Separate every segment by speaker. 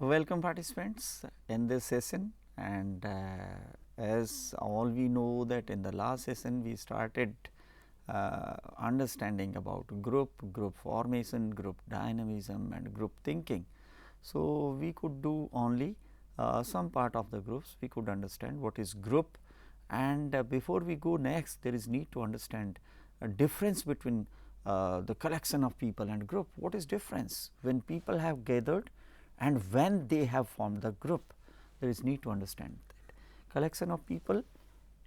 Speaker 1: Welcome participants in this session, and as all we know that in the last session we started understanding about group formation, group dynamism and group thinking. So, we could do only some part of the groups, we could understand what is group, and before we go next there is need to understand a difference between the collection of people and group. What is difference when people have gathered and when they have formed the group? There is need to understand that collection of people,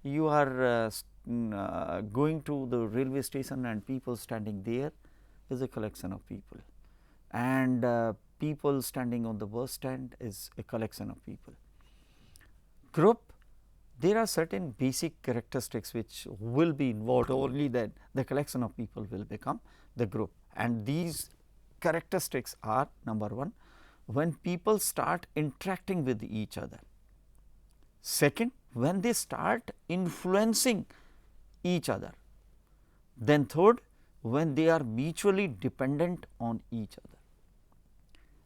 Speaker 1: you are going to the railway station and people standing there is a collection of people, and people standing on the bus stand is a collection of people. Group, there are certain basic characteristics which will be involved, only then the collection of people will become the group, and these characteristics are: number one, when people start interacting with each other; second, when they start influencing each other; then third, when they are mutually dependent on each other.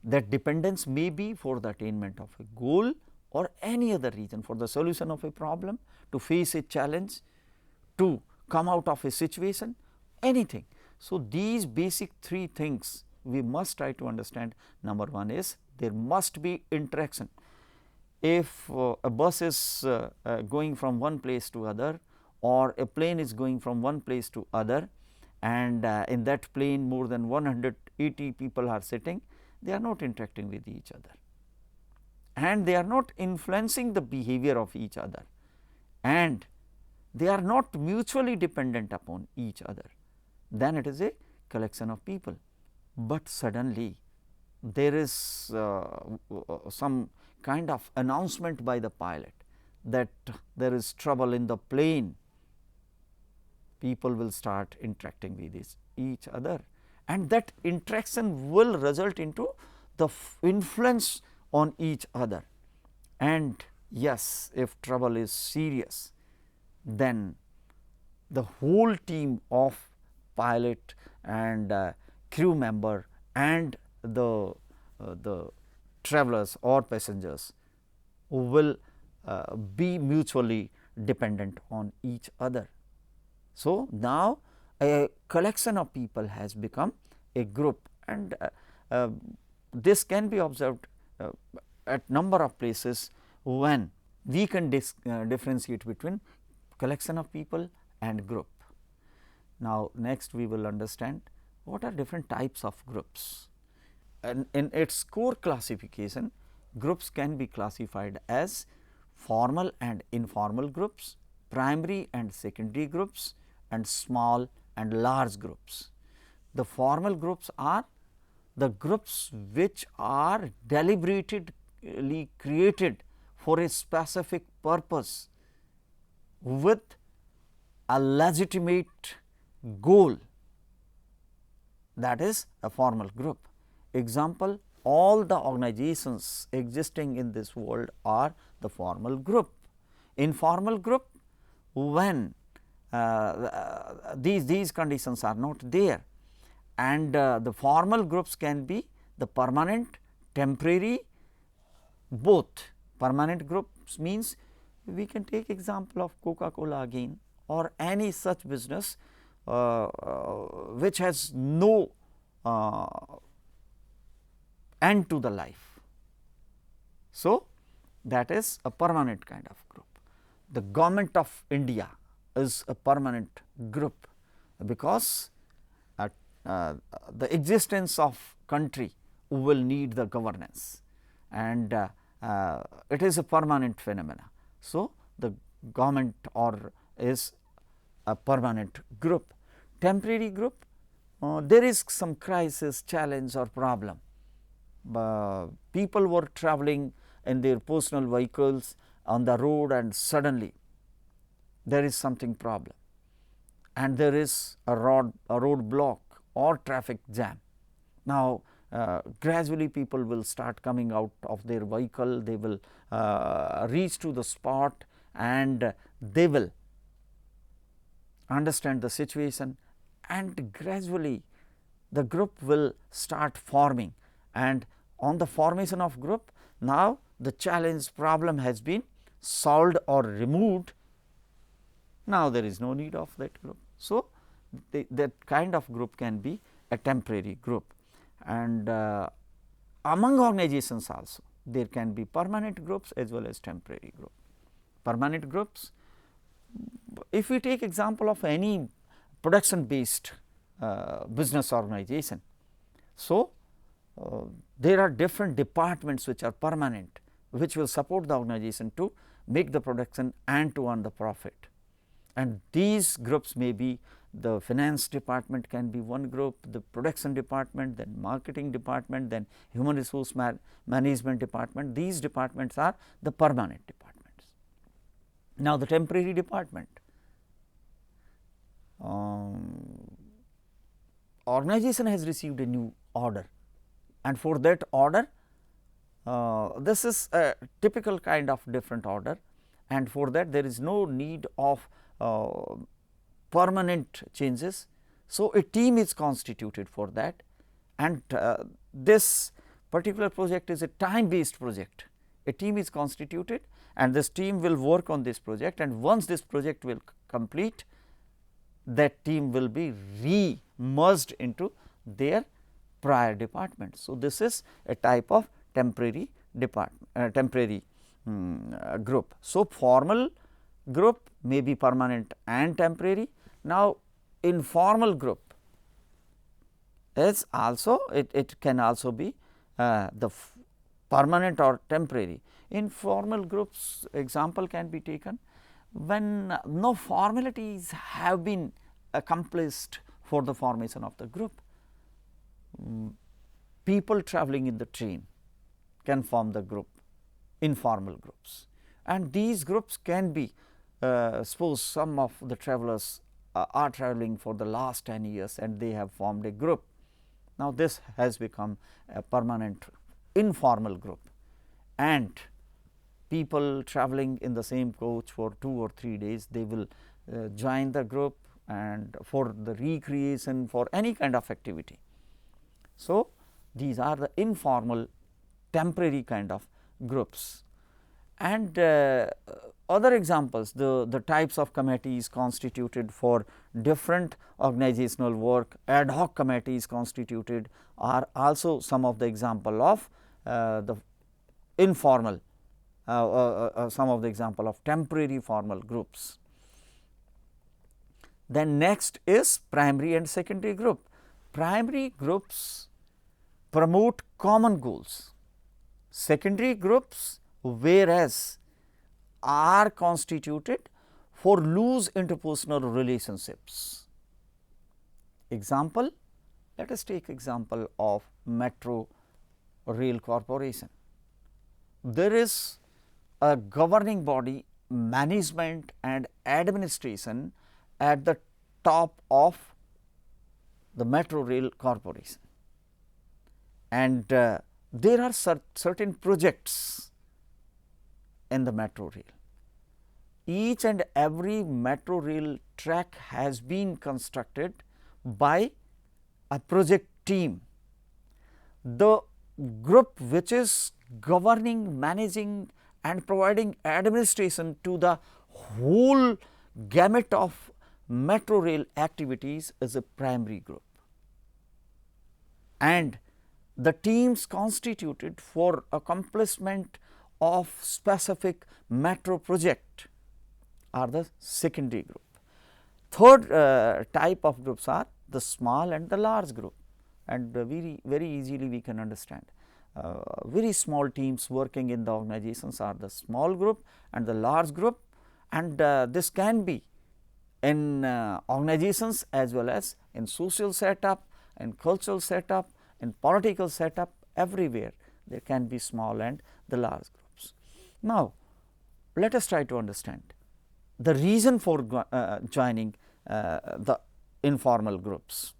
Speaker 1: That dependence may be for the attainment of a goal or any other reason, for the solution of a problem, to face a challenge, to come out of a situation, anything. So, these basic three things we must try to understand. Number one is there must be interaction. If a bus is going from one place to other, or a plane is going from one place to other, and in that plane more than 180 people are sitting, they are not interacting with each other, and they are not influencing the behavior of each other, and they are not mutually dependent upon each other, then it is a collection of people. But suddenly there is some kind of announcement by the pilot that there is trouble in the plane. People will start interacting with each other, and that interaction will result into the influence on each other. And yes, if trouble is serious, then the whole team of pilot and crew member and the travelers or passengers will be mutually dependent on each other. So, now a collection of people has become a group, and this can be observed at number of places when we can differentiate between collection of people and group. Now, next we will understand what are different types of groups, and in its core classification, groups can be classified as formal and informal groups, primary and secondary groups, and small and large groups. The formal groups are the groups which are deliberately created for a specific purpose with a legitimate goal, that is a formal group. Example, all the organizations existing in this world are the formal group. Informal group, when these conditions are not there, and the formal groups can be the permanent, temporary, both. Permanent groups means we can take example of Coca-Cola again, or any such business which has no end to the life. So, that is a permanent kind of group. The government of India is a permanent group, because the existence of country will need the governance, and it is a permanent phenomena. So, the government or is a permanent group. Temporary group, there is some crisis, challenge or problem. People were traveling in their personal vehicles on the road, and suddenly there is something problem, and there is a road block or traffic jam. Now, gradually people will start coming out of their vehicle, they will reach to the spot, and they will understand the situation, and gradually the group will start forming, and on the formation of group Now, the challenge problem has been solved or removed. Now, there is no need of that group. So, that kind of group can be a temporary group, and among organizations also there can be permanent groups as well as temporary group. Permanent groups, if we take example of any production based business organization. So, there are different departments which are permanent, which will support the organization to make the production and to earn the profit, and these groups may be the finance department can be one group, the production department, then marketing department, then human resource management department. These departments are the permanent departments. Now, the temporary department, organization has received a new order, and for that order this is a typical kind of different order, and for that there is no need of permanent changes. So, a team is constituted for that, and this particular project is a time based project. A team is constituted and this team will work on this project, and once this project will complete, that team will be re-merged into their prior department. So, this is a type of temporary department, group. So, formal group may be permanent and temporary. Now, informal group is also it can also be the permanent or temporary. Informal groups example can be taken when no formalities have been accomplished for the formation of the group. People traveling in the train can form the group, informal groups, and these groups can be suppose some of the travelers are traveling for the last 10 years and they have formed a group. Now, this has become a permanent informal group, and people traveling in the same coach for 2 or 3 days, they will join the group and for the recreation, for any kind of activity. So, these are the informal temporary kind of groups. And other examples, the types of committees constituted for different organizational work, ad hoc committees constituted are also some of the example of the informal, some of the example of temporary formal groups. Then next is primary and secondary group. Primary groups promote common goals. Secondary groups, whereas are constituted for loose interpersonal relationships. Example, let us take example of Metro Rail Corporation. There is a governing body, management and administration at the top of the Metro Rail Corporation, and there are certain projects in the metro rail. Each and every metro rail track has been constructed by a project team. The group which is governing, managing and providing administration to the whole gamut of metro rail activities is a primary group, and the teams constituted for accomplishment of specific metro project are the secondary group. Third type of groups are the small and the large group, and very easily we can understand. Very small teams working in the organizations are the small group and the large group, and this can be in organizations as well as in social setup, in cultural setup, in political setup, everywhere there can be small and the large groups. Now, let us try to understand the reason for joining the informal groups.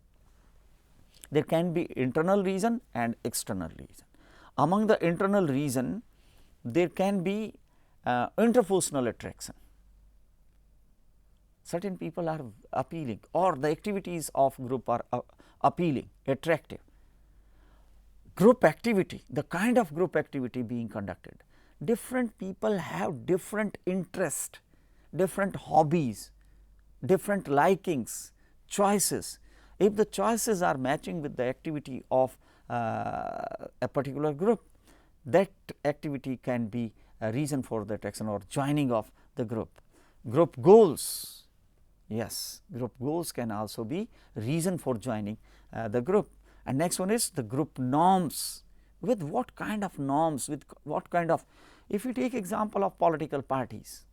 Speaker 1: There can be internal reason and external reason. Among the internal reason, there can be interpersonal attraction. Certain people are appealing, or the activities of group are appealing, attractive. group activity, the kind of group activity being conducted. Different people have different interest, different hobbies, different likings, choices. If the choices are matching with the activity of a particular group, that activity can be a reason for the attraction or joining of the group. Group goals, yes, group goals can also be reason for joining the group. And next one is the group norms. With what kind of norms, with what kind of, if you take example of political parties,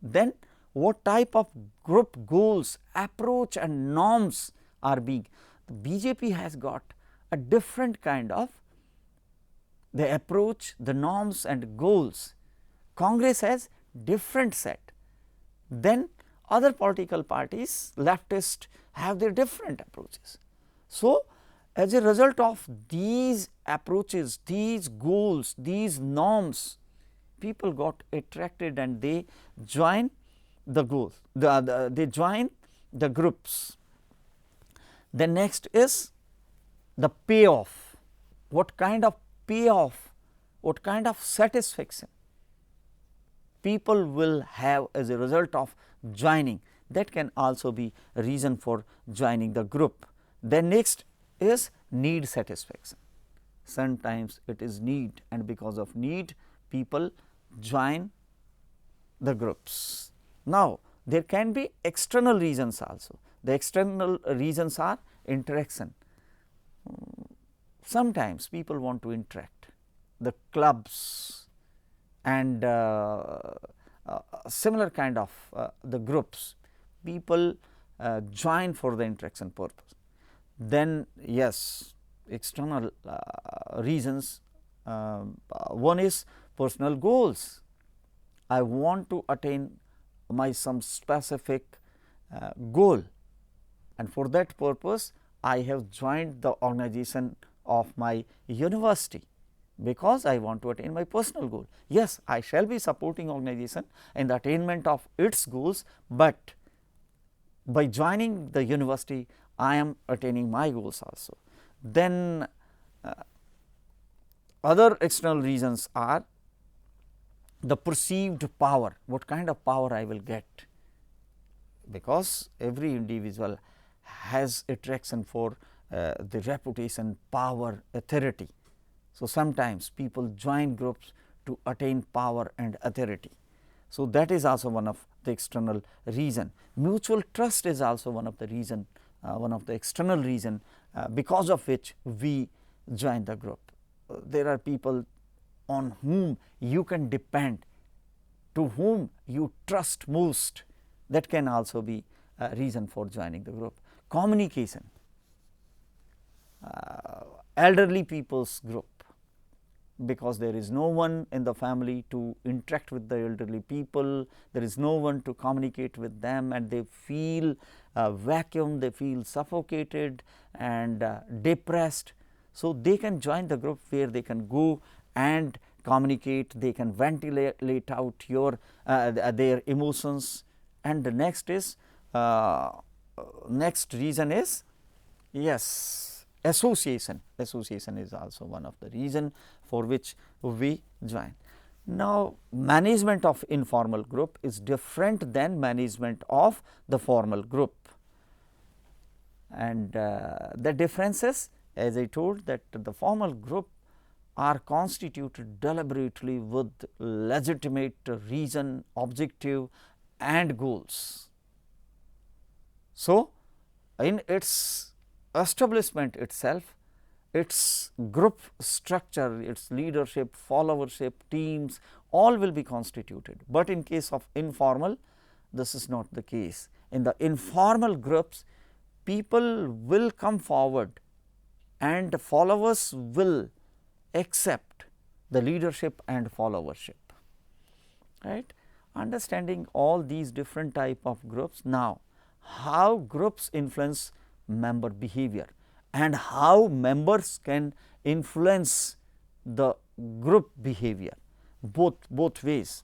Speaker 1: then what type of group goals, approach and norms are being. The BJP has got a different kind of the approach, the norms and goals. Congress has different set. Then other political parties, leftist, have their different approaches. So, as a result of these approaches, these goals, these norms, people got attracted and they join the goals, they join the groups. Then next is the payoff. What kind of payoff, what kind of satisfaction people will have as a result of joining, that can also be a reason for joining the group. Then next is need satisfaction. Sometimes it is need, and because of need people join the groups. Now, there can be external reasons also. The external reasons are interaction. Sometimes people want to interact, the clubs and similar kind of the groups, people join for the interaction purpose. Then yes, external reasons, one is personal goals. I want to attain my some specific goal, and for that purpose I have joined the organization of my university, because I want to attain my personal goal. Yes, I shall be supporting organization in the attainment of its goals, but by joining the university I am attaining my goals also. Then other external reasons are the perceived power, what kind of power I will get, because every individual has attraction for the reputation, power, authority. So, sometimes people join groups to attain power and authority. So, that is also one of the external reason. Mutual trust is also one of the reason, one of the external reason because of which we join the group. There are people on whom you can depend, to whom you trust most, that can also be a reason for joining the group. Communication, elderly people's group, because there is no one in the family to interact with the elderly people, there is no one to communicate with them, and they feel vacuum, they feel suffocated and depressed. So, they can join the group where they can go and communicate, they can ventilate out your their emotions. And the next is next reason is yes, association. Association is also one of the reason for which we join. Now, management of informal group is different than management of the formal group, and the differences, as I told, that the formal group are constituted deliberately with legitimate reason, objective and goals. So, in its establishment itself, its group structure, its leadership, followership, teams, all will be constituted, but in case of informal, this is not the case. In the informal groups, people will come forward and followers will accept the leadership and followership, right. Understanding all these different type of groups. Now, how groups influence member behavior and how members can influence the group behavior, both ways.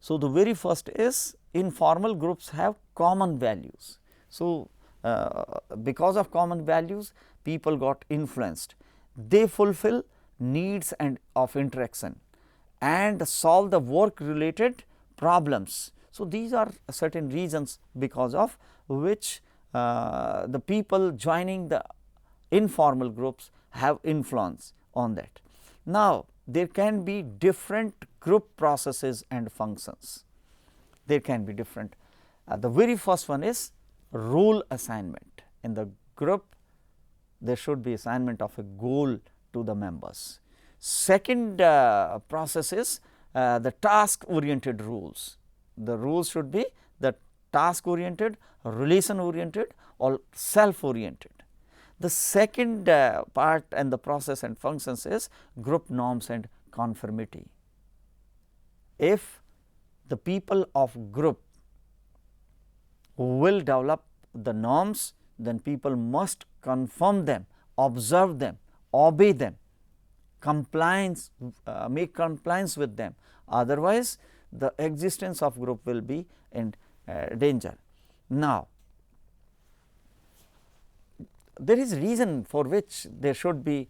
Speaker 1: So, the very first is informal groups have common values. So, because of common values, people got influenced. they fulfill needs and of interaction and solve the work related problems. So, these are certain reasons because of which the people joining the informal groups have influence on that. Now, there can be different group processes and functions. There can be different. The very first one is role assignment. In the group, there should be assignment of a goal to the members. Second process is the task oriented rules. The rules should be the task oriented, relation oriented or self oriented. The second part and the process and functions is group norms and conformity. If the people of group will develop the norms, then people must conform them, observe them, obey them, compliance, make compliance with them. Otherwise, the existence of group will be in danger. Now, there is reason for which there should be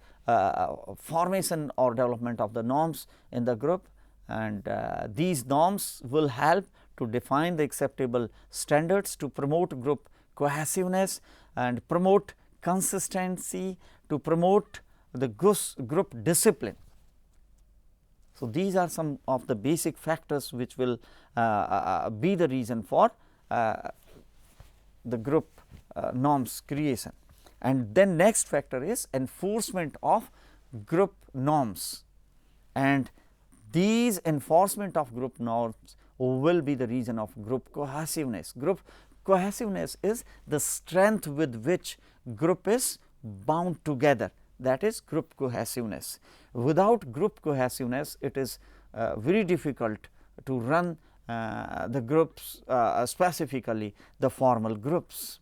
Speaker 1: formation or development of the norms in the group, and these norms will help to define the acceptable standards, to promote group cohesiveness and promote consistency, to promote the group discipline. So, these are some of the basic factors which will be the reason for the group norms creation. And then next factor is enforcement of group norms, and these enforcement of group norms will be the reason of group cohesiveness. Group cohesiveness is the strength with which group is bound together, that is group cohesiveness. Without group cohesiveness, it is very difficult to run the groups, specifically the formal groups.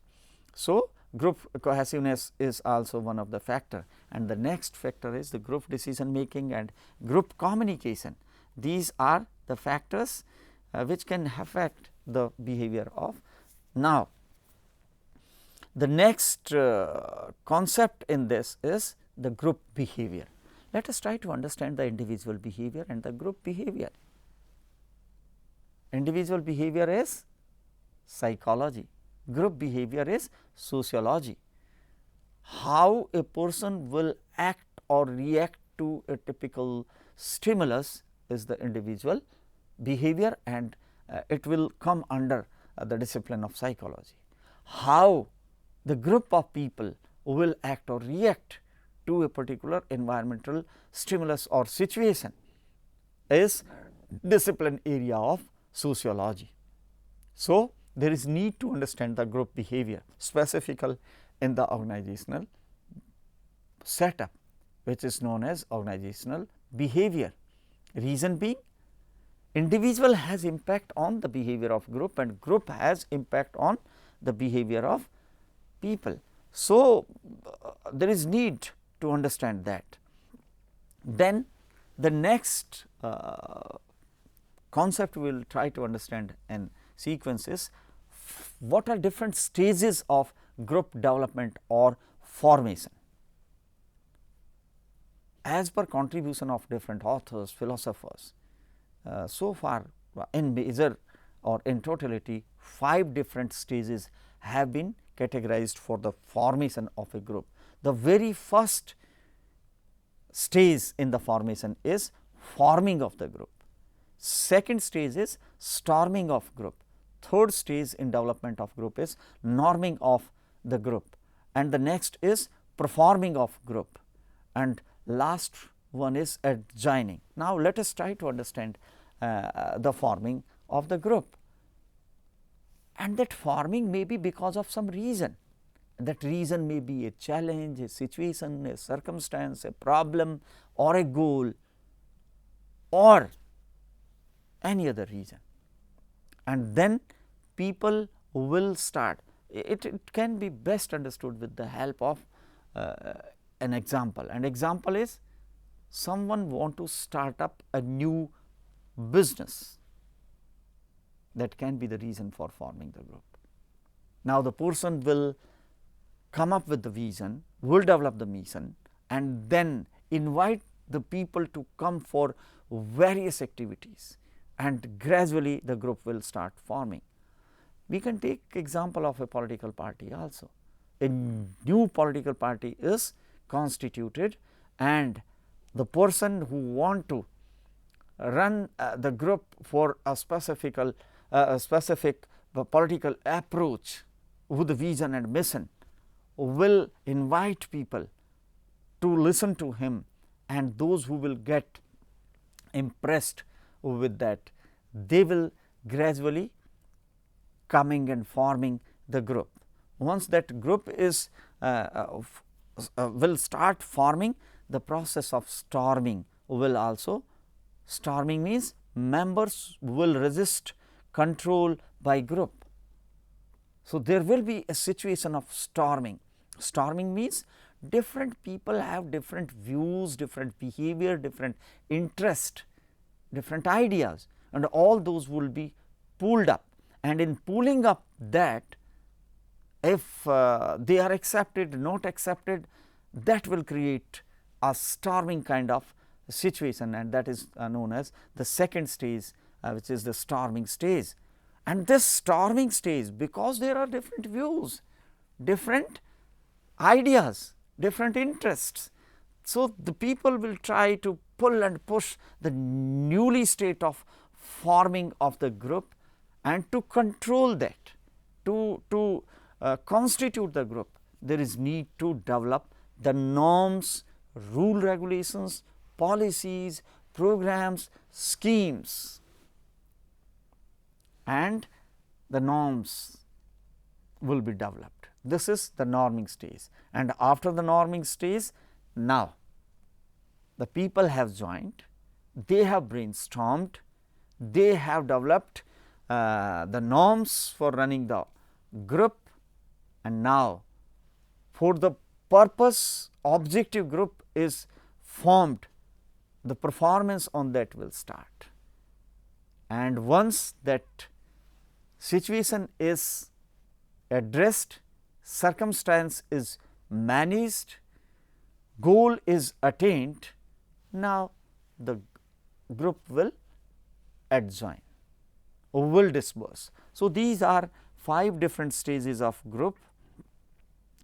Speaker 1: So, group cohesiveness is also one of the factor, and the next factor is the group decision making and group communication. These are the factors which can affect the behavior of. Now, the next concept in this is the group behavior. Let us try to understand the individual behavior and the group behavior. Individual behavior is psychology, group behavior is sociology. How a person will act or react to a typical stimulus is the individual behavior, and it will come under the discipline of psychology. How the group of people will act or react to a particular environmental stimulus or situation is discipline area of sociology. So, there is need to understand the group behavior specifically in the organizational setup, which is known as organizational behavior. Reason being, individual has impact on the behavior of group and group has impact on the behavior of people. So, there is need to understand that. Then the next concept we will try to understand in sequence is what are different stages of group development or formation. As per contribution of different authors, philosophers, so far in measure or in totality 5 different stages have been categorized for the formation of a group. The very first stage in the formation is forming of the group. Second stage is storming of group. Third stage in development of group is norming of the group, and the next is performing of group, and last one is adjoining. Now, let us try to understand the forming of the group, and that forming may be because of some reason. That reason may be a challenge, a situation, a circumstance, a problem or a goal or any other reason, and then people will start. It can be best understood with the help of an example. An example is someone want to start up a new business. That can be the reason for forming the group. Now, the person will come up with the vision, will develop the mission, and then invite the people to come for various activities, and gradually the group will start forming. We can take example of a political party also. A new political party is constituted, and the person who want to run the group for a specific political approach with the vision and mission will invite people to listen to him, and those who will get impressed with that, they will gradually coming and forming the group. Once that group is will start forming, the process of storming will also. Storming means members will resist control by group. So, there will be a situation of storming. Storming means different people have different views, different behavior, different interest, different ideas, and all those will be pulled up, and in pulling up that, if they are accepted, not accepted, that will create a storming kind of situation, and that is known as the second stage, which is the storming stage. And this storming stage, because there are different views, different ideas, different interests, so the people will try to pull and push the newly state of forming of the group, and to control that, to constitute the group, there is need to develop the norms, rule regulations, policies, programs, schemes, and the norms will be developed. This is the norming stage, and after the norming stage, now the people have joined, they have brainstormed, they have developed the norms for running the group, and now for the purpose objective group is formed, the performance on that will start. And once that situation is addressed, circumstance is managed, goal is attained, now the group will adjoin or will disperse. So, these are 5 different stages of group,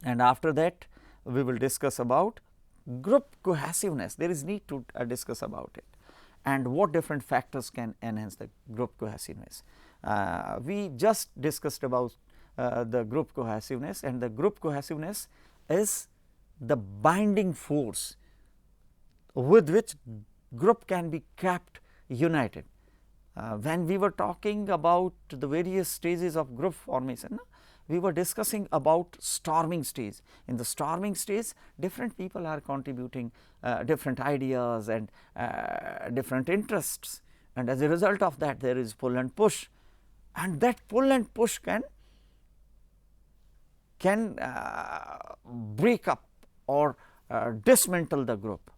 Speaker 1: and after that we will discuss about group cohesiveness. There is need to discuss about it, and what different factors can enhance the group cohesiveness. We just discussed about the group cohesiveness, and the group cohesiveness is the binding force with which group can be kept united. When we were talking about the various stages of group formation, we were discussing about storming stage. In the storming stage, different people are contributing different ideas and different interests, and as a result of that, there is pull and push, and that pull and push can break up or dismantle the group,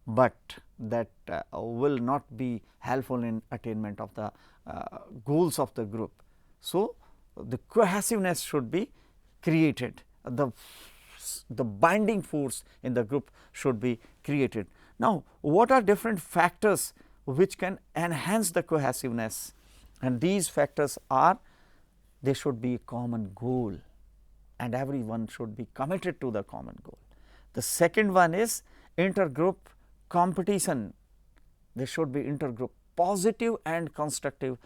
Speaker 1: but that will not be helpful in attainment of the goals of the group. So, the cohesiveness should be created, the binding force in the group should be created. Now, what are different factors which can enhance the cohesiveness? And these factors are, there should be a common goal, and everyone should be committed to the common goal. The second one is intergroup competition. There should be intergroup positive and constructive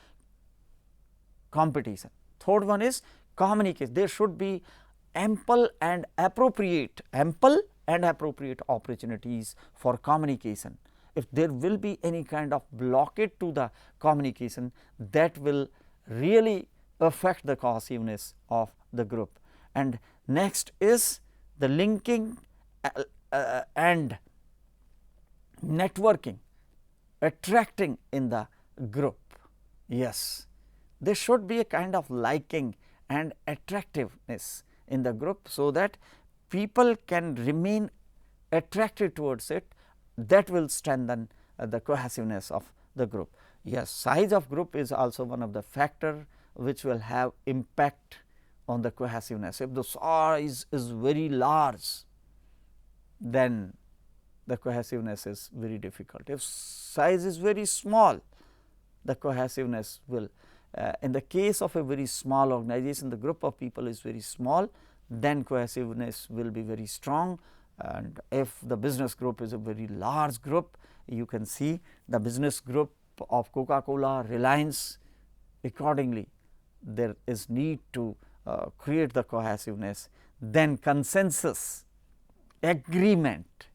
Speaker 1: competition. Third one is communication. There should be ample and appropriate opportunities for communication. If there will be any kind of blockade to the communication, that will really affect the cohesiveness of the group. And next is the linking and networking, attracting in the group. Yes, there should be a kind of liking and attractiveness in the group, so that people can remain attracted towards it. That will strengthen the cohesiveness of the group. Yes, size of group is also one of the factor which will have impact on the cohesiveness. If the size is very large, then the cohesiveness is very difficult. If size is very small, the cohesiveness will, in the case of a very small organization, the group of people is very small, then cohesiveness will be very strong. And if the business group is a very large group, you can see the business group of Coca-Cola, Reliance, accordingly there is need to create the cohesiveness. Then consensus, agreement,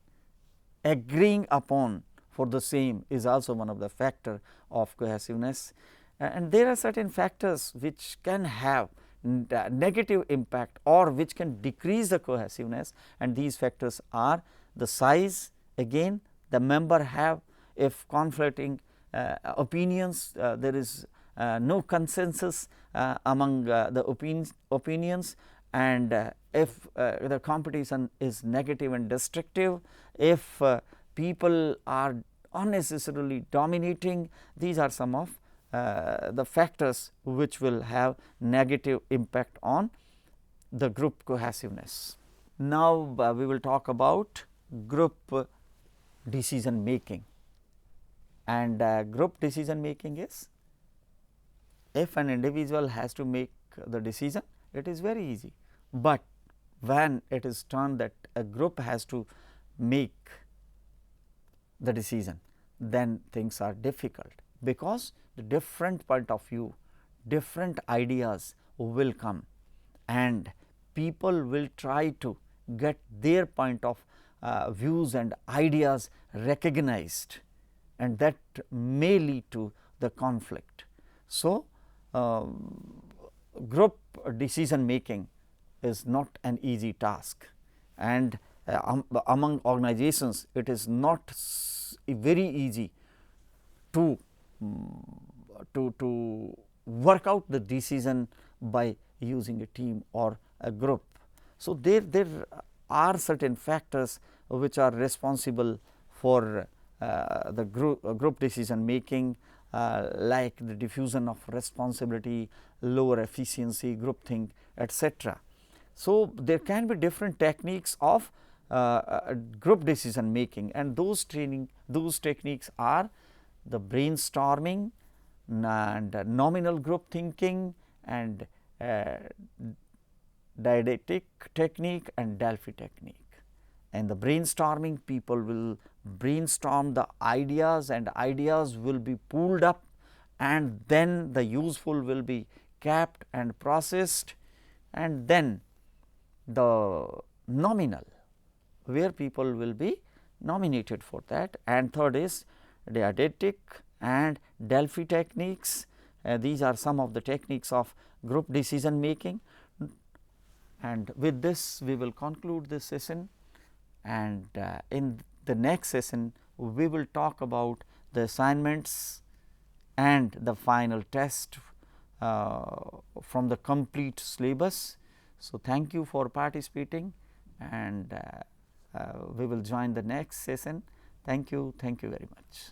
Speaker 1: agreeing upon for the same is also one of the factor of cohesiveness. And there are certain factors which can have negative impact or which can decrease the cohesiveness, and these factors are the size, again the member have, if conflicting opinions, there is no consensus among the opinions, and if the competition is negative and destructive, if people are unnecessarily dominating, these are some of the factors which will have negative impact on the group cohesiveness. Now, we will talk about group decision making, and group decision making is, if an individual has to make the decision, it is very easy, but when it is turned that a group has to make the decision, then things are difficult, because the different point of view, different ideas will come, and people will try to get their point of views and ideas recognized, and that may lead to the conflict. So, group decision making is not an easy task, and among organizations it is not very easy to work out the decision by using a team or a group. So, there are certain factors which are responsible for the group decision making, like the diffusion of responsibility, lower efficiency, groupthink, etc. So, there can be different techniques of group decision making, and those techniques are the brainstorming and nominal group thinking and didactic technique and Delphi technique. And the brainstorming, people will brainstorm the ideas, and ideas will be pulled up, and then the useful will be kept and processed, and then the nominal, where people will be nominated for that. And third is didactic and Delphi techniques. These are some of the techniques of group decision making, and with this we will conclude this session, and in the next session we will talk about the assignments and the final test from the complete syllabus. So, thank you for participating, and we will join the next session. Thank you very much.